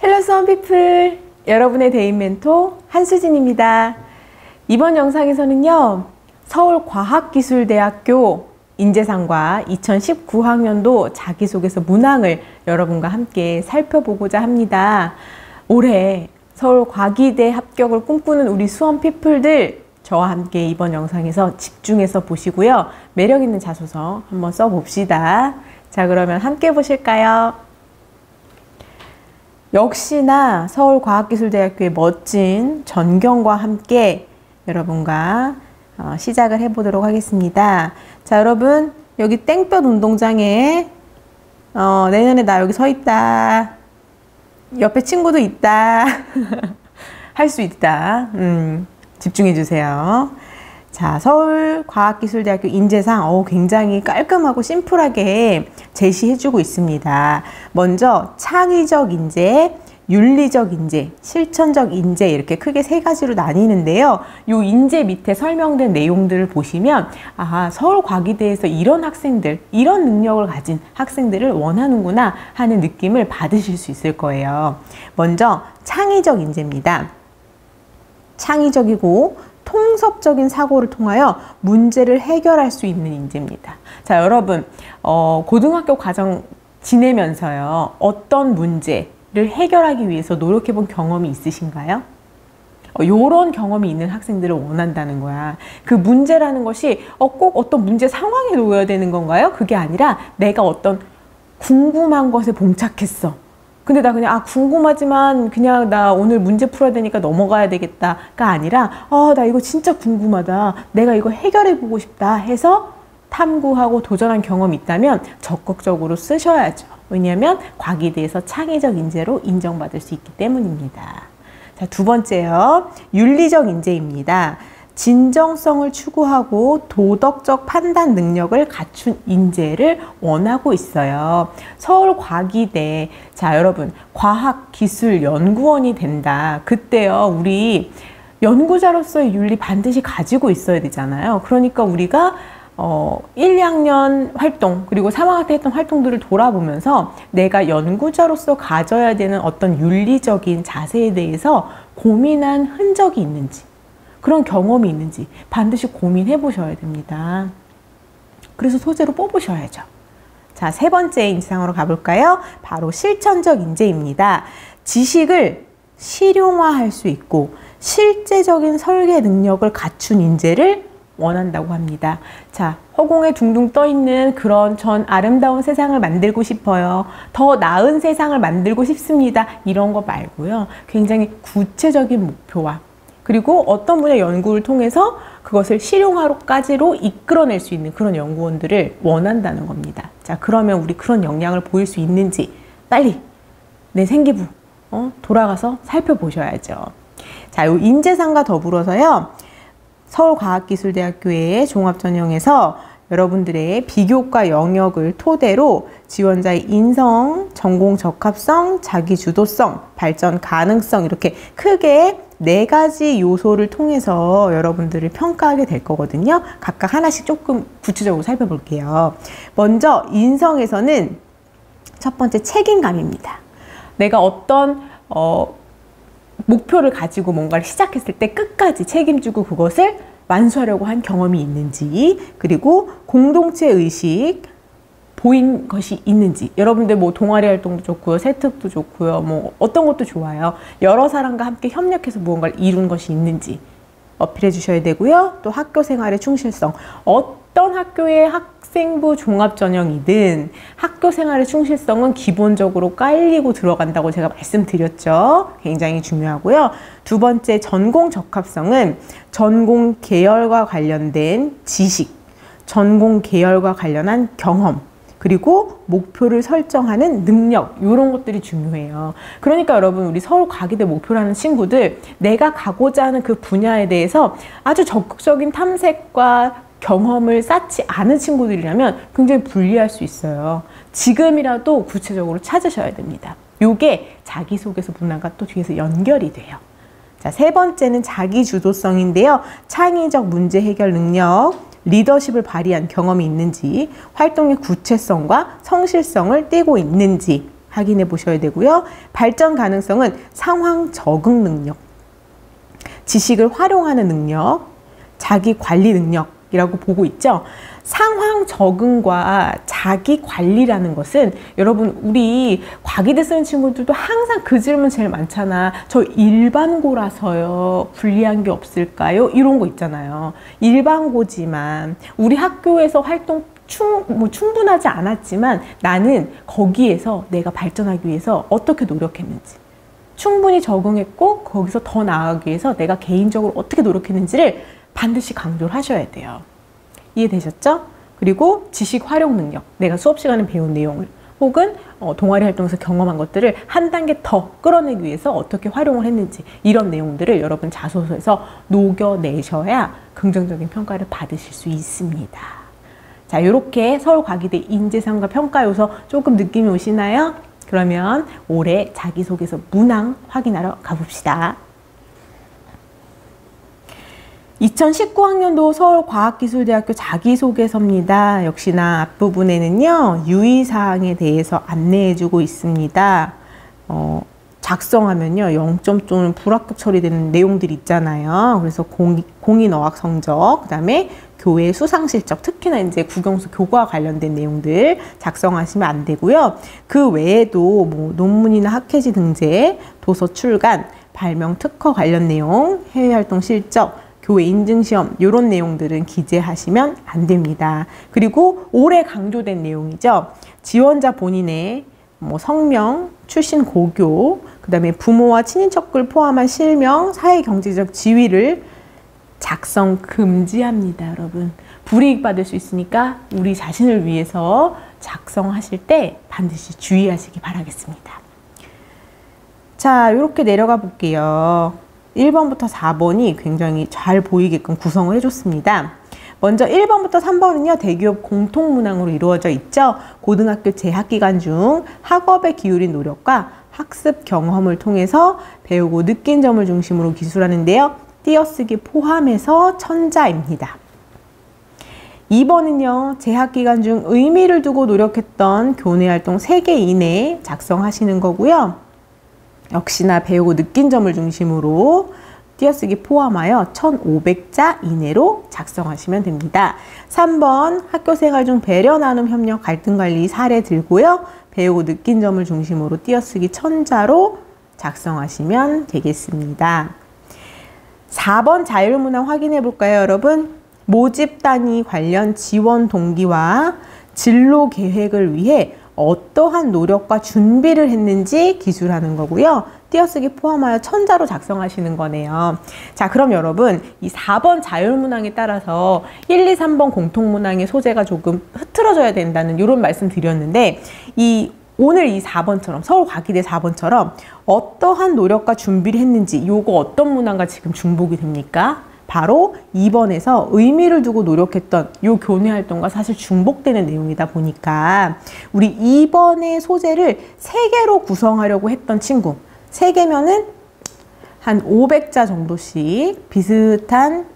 헬로 수험피플, 여러분의 대인 멘토 한수진입니다. 이번 영상에서는요, 서울과학기술대학교 인재상과 2019학년도 자기소개서 문항을 여러분과 함께 살펴보고자 합니다. 올해 서울과기대 합격을 꿈꾸는 우리 수험피플들, 저와 함께 이번 영상에서 집중해서 보시고요. 매력 있는 자소서 한번 써봅시다. 자, 그러면 함께 보실까요? 역시나 서울과학기술대학교의 멋진 전경과 함께 여러분과 시작을 해보도록 하겠습니다. 자, 여러분, 여기 땡볕 운동장에 내년에 나 여기 서 있다. 옆에 친구도 있다. 할 수 있다. 집중해 주세요. 자, 서울과학기술대학교 인재상 굉장히 깔끔하고 심플하게 제시해주고 있습니다. 먼저 창의적 인재, 윤리적 인재, 실천적 인재 이렇게 크게 세 가지로 나뉘는데요. 이 인재 밑에 설명된 내용들을 보시면 서울과기대에서 이런 학생들, 이런 능력을 가진 학생들을 원하는구나 하는 느낌을 받으실 수 있을 거예요. 먼저 창의적 인재입니다. 창의적이고 통섭적인 사고를 통하여 문제를 해결할 수 있는 인재입니다. 자, 여러분, 고등학교 과정 지내면서요, 어떤 문제를 해결하기 위해서 노력해 본 경험이 있으신가요? 요런 경험이 있는 학생들을 원한다는 거야. 그 문제라는 것이 꼭 어떤 문제 상황에 놓여야 되는 건가요? 그게 아니라 내가 어떤 궁금한 것에 봉착했어. 근데 나 그냥 궁금하지만 그냥 나 오늘 문제 풀어야 되니까 넘어가야 되겠다가 아니라 나 이거 진짜 궁금하다. 내가 이거 해결해 보고 싶다 해서 탐구하고 도전한 경험이 있다면 적극적으로 쓰셔야죠. 왜냐하면 과기대에서 창의적 인재로 인정받을 수 있기 때문입니다. 자, 두 번째요. 윤리적 인재입니다. 진정성을 추구하고 도덕적 판단 능력을 갖춘 인재를 원하고 있어요. 서울과기대, 자, 여러분, 과학기술연구원이 된다. 그때요, 우리 연구자로서의 윤리 반드시 가지고 있어야 되잖아요. 그러니까 우리가 1, 2학년 활동 그리고 3학년 때 했던 활동들을 돌아보면서 내가 연구자로서 가져야 되는 어떤 윤리적인 자세에 대해서 고민한 흔적이 있는지, 그런 경험이 있는지 반드시 고민해 보셔야 됩니다. 그래서 소재로 뽑으셔야죠. 자, 세 번째 인재상으로 가볼까요? 바로 실천적 인재입니다. 지식을 실용화할 수 있고 실제적인 설계 능력을 갖춘 인재를 원한다고 합니다. 자, 허공에 둥둥 떠 있는 그런 전 아름다운 세상을 만들고 싶어요. 더 나은 세상을 만들고 싶습니다. 이런 거 말고요. 굉장히 구체적인 목표와 그리고 어떤 분야 연구를 통해서 그것을 실용화로까지로 이끌어낼 수 있는 그런 연구원들을 원한다는 겁니다. 자, 그러면 우리 그런 역량을 보일 수 있는지 빨리 내 생기부 돌아가서 살펴보셔야죠. 자, 이 인재상과 더불어서요, 서울과학기술대학교의 종합전형에서 여러분들의 비교과 영역을 토대로 지원자의 인성, 전공 적합성, 자기주도성, 발전 가능성 이렇게 크게 4가지 요소를 통해서 여러분들을 평가하게 될 거거든요. 각각 하나씩 조금 구체적으로 살펴볼게요. 먼저 인성에서는 첫 번째 책임감입니다. 내가 어떤 목표를 가지고 뭔가를 시작했을 때 끝까지 책임지고 그것을 완수하려고 한 경험이 있는지, 그리고 공동체 의식 보인 것이 있는지. 여러분들 뭐 동아리 활동도 좋고요, 세특도 좋고요, 뭐 어떤 것도 좋아요. 여러 사람과 함께 협력해서 무언가를 이룬 것이 있는지 어필해 주셔야 되고요. 또 학교 생활의 충실성, 어떤 학교의 학생부 종합전형이든 학교 생활의 충실성은 기본적으로 깔리고 들어간다고 제가 말씀드렸죠. 굉장히 중요하고요. 두 번째, 전공 적합성은 전공 계열과 관련된 지식, 전공 계열과 관련한 경험, 그리고 목표를 설정하는 능력, 이런 것들이 중요해요. 그러니까 여러분, 우리 서울과기대 목표라는 친구들, 내가 가고자 하는 그 분야에 대해서 아주 적극적인 탐색과 경험을 쌓지 않은 친구들이라면 굉장히 불리할 수 있어요. 지금이라도 구체적으로 찾으셔야 됩니다. 요게 자기소개서 문항과 또 뒤에서 연결이 돼요. 자, 세 번째는 자기주도성인데요. 창의적 문제 해결 능력, 리더십을 발휘한 경험이 있는지, 활동의 구체성과 성실성을 띠고 있는지, 확인해 보셔야 되고요. 발전 가능성은 상황 적응 능력, 지식을 활용하는 능력, 자기 관리 능력이라고 보고 있죠. 상황 적응과 자기 관리라는 것은 여러분 우리 과기대 쓰는 친구들도 항상 그 질문 제일 많잖아. 저 일반고라서요. 불리한 게 없을까요? 이런 거 있잖아요. 일반고지만 우리 학교에서 활동 충분하지 않았지만 나는 거기에서 내가 발전하기 위해서 어떻게 노력했는지, 충분히 적응했고 거기서 더 나아가기 위해서 내가 개인적으로 어떻게 노력했는지를 반드시 강조를 하셔야 돼요. 이해되셨죠? 그리고 지식 활용 능력, 내가 수업 시간에 배운 내용을 혹은 동아리 활동에서 경험한 것들을 한 단계 더 끌어내기 위해서 어떻게 활용을 했는지, 이런 내용들을 여러분 자소서에서 녹여내셔야 긍정적인 평가를 받으실 수 있습니다. 자, 이렇게 서울과기대 인재상과 평가요소 조금 느낌이 오시나요? 그러면 올해 자기소개서 문항 확인하러 가봅시다. 2019학년도 서울과학기술대학교 자기소개서입니다. 역시나 앞부분에는요, 유의사항에 대해서 안내해주고 있습니다. 작성하면요, 0점 또는 불합격 처리되는 내용들이 있잖아요. 그래서 공인 어학 성적, 그 다음에 교회 수상 실적, 특히나 이제 국영수 교과와 관련된 내용들 작성하시면 안 되고요. 그 외에도 뭐 논문이나 학회지 등재, 도서 출간, 발명 특허 관련 내용, 해외 활동 실적, 교회 인증시험 이런 내용들은 기재하시면 안 됩니다. 그리고 올해 강조된 내용이죠. 지원자 본인의 성명, 출신 고교, 그 다음에 부모와 친인척을 포함한 실명, 사회경제적 지위를 작성 금지합니다, 여러분. 불이익 받을 수 있으니까 우리 자신을 위해서 작성하실 때 반드시 주의하시기 바라겠습니다. 자, 이렇게 내려가 볼게요. 1번부터 4번이 굉장히 잘 보이게끔 구성을 해줬습니다. 먼저 1번부터 3번은요, 대기업 공통문항으로 이루어져 있죠. 고등학교 재학기간 중 학업에 기울인 노력과 학습 경험을 통해서 배우고 느낀 점을 중심으로 기술하는데요. 띄어쓰기 포함해서 천자입니다. 2번은요, 재학기간 중 의미를 두고 노력했던 교내활동 3개 이내에 작성하시는 거고요. 역시나 배우고 느낀 점을 중심으로 띄어쓰기 포함하여 1500자 이내로 작성하시면 됩니다. 3번 학교생활 중 배려, 나눔, 협력, 갈등관리 사례 들고요. 배우고 느낀 점을 중심으로 띄어쓰기 1000자로 작성하시면 되겠습니다. 4번 자율문항 확인해 볼까요, 여러분? 모집 단위 관련 지원 동기와 진로 계획을 위해 어떠한 노력과 준비를 했는지 기술하는 거고요. 띄어쓰기 포함하여 1000자로 작성하시는 거네요. 자, 그럼 여러분 이 4번 자율문항에 따라서 1, 2, 3번 공통문항의 소재가 조금 흐트러져야 된다는 이런 말씀 드렸는데, 오늘 이 4번처럼 서울과기대 4번처럼 어떠한 노력과 준비를 했는지, 요거 어떤 문항과 지금 중복이 됩니까? 바로 2번에서 의미를 두고 노력했던 요 교내 활동과 사실 중복되는 내용이다 보니까 우리 2번의 소재를 3개로 구성하려고 했던 친구, 3개면은 한 500자 정도씩 비슷한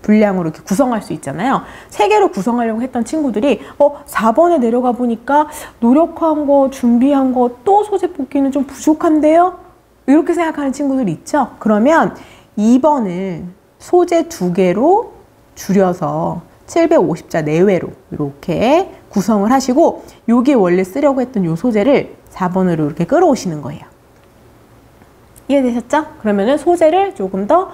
분량으로 이렇게 구성할 수 있잖아요. 3개로 구성하려고 했던 친구들이 4번에 내려가 보니까 노력한 거, 준비한 거, 또 소재 뽑기는 좀 부족한데요? 이렇게 생각하는 친구들이 있죠? 그러면 2번을 소재 2개로 줄여서 750자 내외로 이렇게 구성을 하시고, 여기 원래 쓰려고 했던 요 소재를 4번으로 이렇게 끌어오시는 거예요. 이해되셨죠? 그러면은 소재를 조금 더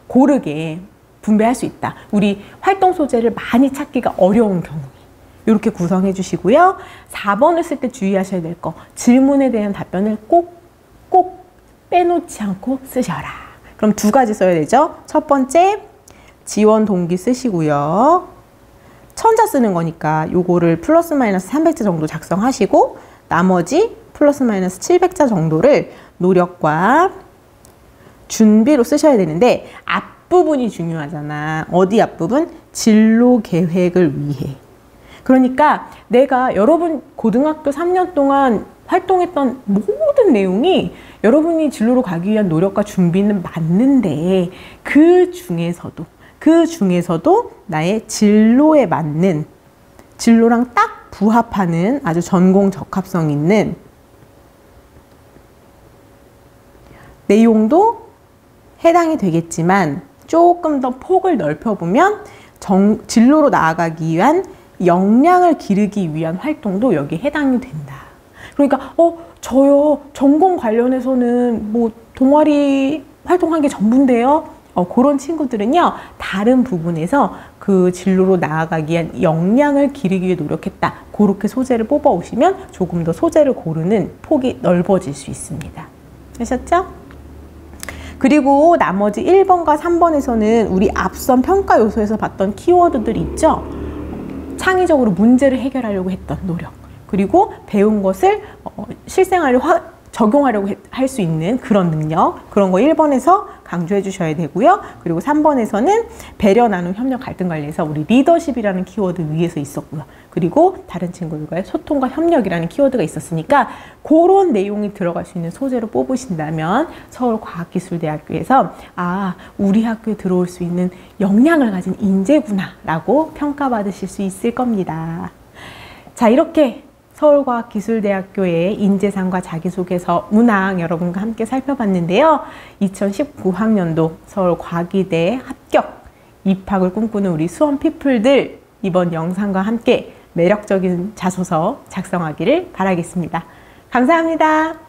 고르게 분배할 수 있다. 우리 활동 소재를 많이 찾기가 어려운 경우에 이렇게 구성해 주시고요. 4번을 쓸 때 주의하셔야 될 거, 질문에 대한 답변을 꼭 빼놓지 않고 쓰셔라. 그럼 2가지 써야 되죠. 첫 번째, 지원 동기 쓰시고요. 1000자 쓰는 거니까 요거를 플러스 마이너스 300자 정도 작성하시고, 나머지 플러스 마이너스 700자 정도를 노력과 준비로 쓰셔야 되는데, 앞부분이 중요하잖아. 어디 앞부분? 진로 계획을 위해. 그러니까 내가 여러분 고등학교 3년 동안 활동했던 모든 내용이 여러분이 진로로 가기 위한 노력과 준비는 맞는데, 그 중에서도 나의 진로에 맞는, 진로랑 딱 부합하는 아주 전공 적합성 있는 내용도 해당이 되겠지만 조금 더 폭을 넓혀보면 진로로 나아가기 위한 역량을 기르기 위한 활동도 여기에 해당이 된다. 그러니까 저요 전공 관련해서는 뭐 동아리 활동한 게 전부인데요. 그런 친구들은요 다른 부분에서 그 진로로 나아가기 위한 역량을 기르기 위해 노력했다. 그렇게 소재를 뽑아 오시면 조금 더 소재를 고르는 폭이 넓어질 수 있습니다. 아셨죠? 그리고 나머지 1번과 3번에서는 우리 앞선 평가 요소에서 봤던 키워드들 있죠? 창의적으로 문제를 해결하려고 했던 노력, 그리고 배운 것을 실생활에 적용하려고 할 수 있는 그런 능력, 그런 거 1번에서 강조해 주셔야 되고요. 그리고 3번에서는 배려, 나눔, 협력, 갈등 관리에서 우리 리더십이라는 키워드 위에서 있었고요. 그리고 다른 친구들과의 소통과 협력이라는 키워드가 있었으니까 그런 내용이 들어갈 수 있는 소재로 뽑으신다면 서울과학기술대학교에서 우리 학교에 들어올 수 있는 역량을 가진 인재구나 라고 평가받으실 수 있을 겁니다. 자, 이렇게 서울과학기술대학교의 인재상과 자기소개서 문항 여러분과 함께 살펴봤는데요. 2019학년도 서울과기대 합격, 입학을 꿈꾸는 우리 수험 피플들, 이번 영상과 함께 매력적인 자소서 작성하기를 바라겠습니다. 감사합니다.